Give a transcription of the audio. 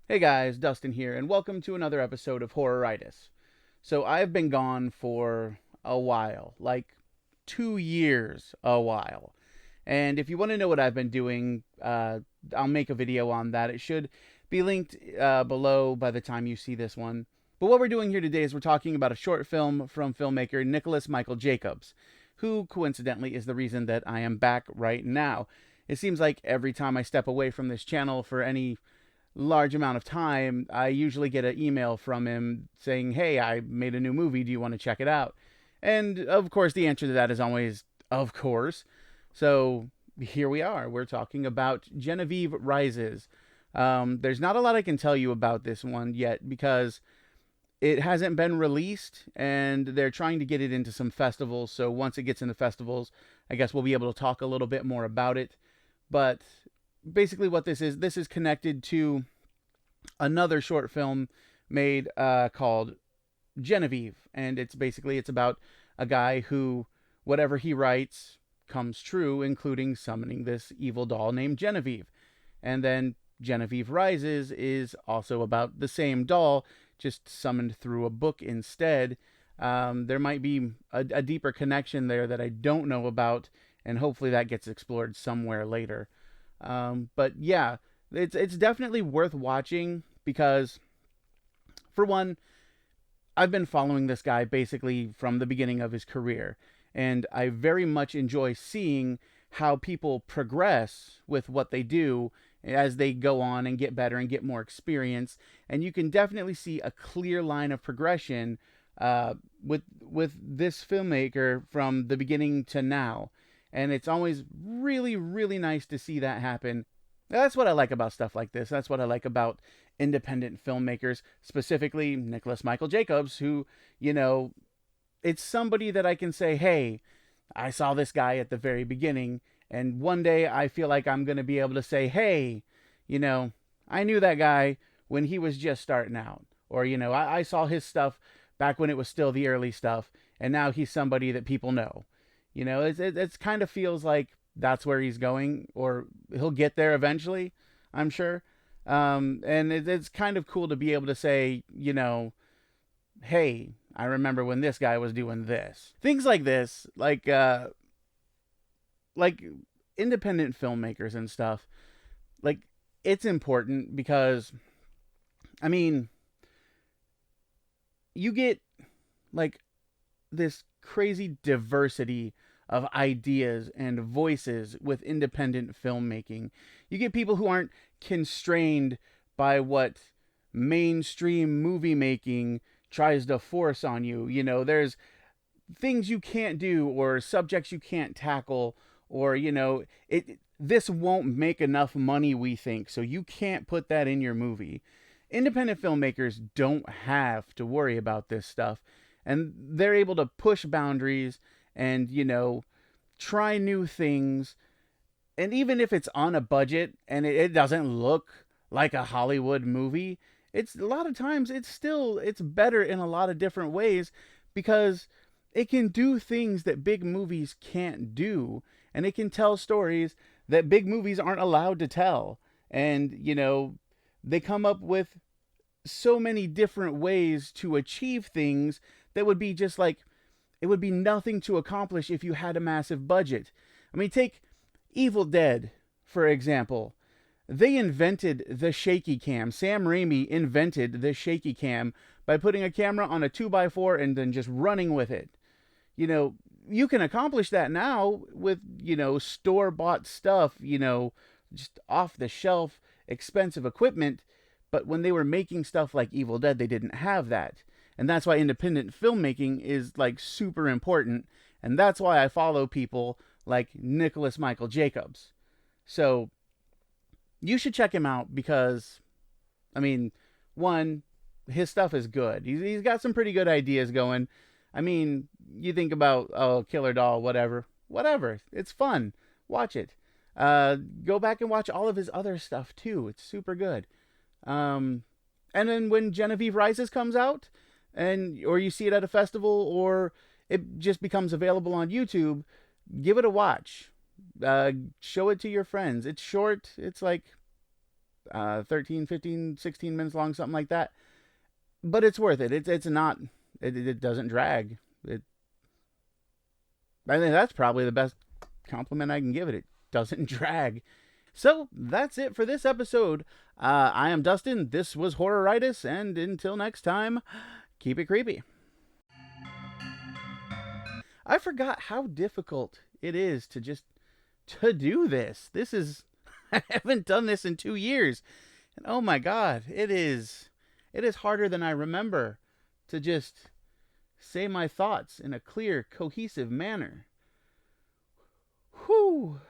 Hey guys, Dustin here, and welcome to another episode of Horroritis. So I've been gone for a while, like 2 years, a while. And if you want to know what I've been doing, I'll make a video on that. It should be linked below by the time you see this one. But what we're doing here today is we're talking about a short film from filmmaker Nicholas Michael Jacobs, who coincidentally is the reason that I am back right now. It seems like every time I step away from this channel for any large amount of time, I usually get an email from him saying, "Hey, I made a new movie. Do you want to check it out?" And of course, the answer to that is always, "Of course." So here we are. We're talking about Genevieve Rises. There's not a lot I can tell you about this one yet because it hasn't been released and they're trying to get it into some festivals. So once it gets into festivals, I guess we'll be able to talk a little bit more about it. But basically, what this is connected to another short film made called Genevieve, and it's about a guy who whatever he writes comes true, including summoning this evil doll named Genevieve. And then Genevieve Rises is also about the same doll, just summoned through a book instead. There might be a deeper connection there that I don't know about, and hopefully that gets explored somewhere later. But yeah, it's definitely worth watching because, for one, I've been following this guy basically from the beginning of his career, and I very much enjoy seeing how people progress with what they do as they go on and get better and get more experience. And you can definitely see a clear line of progression with this filmmaker from the beginning to now. And it's always really, really nice to see that happen. That's what I like about stuff like this. That's what I like about independent filmmakers, specifically Nicholas Michael Jacobs, who, you know, it's somebody that I can say, hey, I saw this guy at the very beginning, and one day I feel like I'm going to be able to say, hey, you know, I knew that guy when he was just starting out. Or, I saw his stuff back when it was still the early stuff, and now he's somebody that people know. It's kind of feels like that's where he's going, or he'll get there eventually, I'm sure. And it's kind of cool to be able to say, hey, I remember when this guy was doing this. Things like this, like independent filmmakers and stuff, like it's important because, I mean, you get like this crazy diversity of ideas and voices with independent filmmaking. You get people who aren't constrained by what mainstream movie making tries to force on you. There's things you can't do or subjects you can't tackle, or this won't make enough money, we think, so you can't put that in your movie. Independent filmmakers don't have to worry about this stuff, and they're able to push boundaries and try new things. And even if it's on a budget and it doesn't look like a Hollywood movie, it's a lot of times it's better in a lot of different ways because it can do things that big movies can't do, and it can tell stories that big movies aren't allowed to tell. And they come up with so many different ways to achieve things that would be just like, it would be nothing to accomplish if you had a massive budget. I mean, take Evil Dead, for example. They invented the shaky cam. Sam Raimi invented the shaky cam by putting a camera on a 2x4 and then just running with it. You can accomplish that now with, store bought stuff, just off the shelf, expensive equipment. But when they were making stuff like Evil Dead, they didn't have that. And that's why independent filmmaking is like super important. And that's why I follow people like Nicholas Michael Jacobs. So you should check him out because, I mean, one, his stuff is good. He's got some pretty good ideas going. I mean, you think about, oh, Killer Doll, whatever. It's fun. Watch it. Go back and watch all of his other stuff too. It's super good. And then when Genevieve Rises comes out, or you see it at a festival, or it just becomes available on YouTube, give it a watch. Show it to your friends. It's short. It's like 13, 15, 16 minutes long, something like that. But it's worth it. It's not, it doesn't drag. I think that's probably the best compliment I can give it. It doesn't drag. So that's it for this episode. I am Dustin. This was Horroritis, and until next time, keep it creepy. I forgot how difficult it is to do this. I haven't done this in 2 years. And oh my God, it is harder than I remember to just say my thoughts in a clear, cohesive manner. Whew.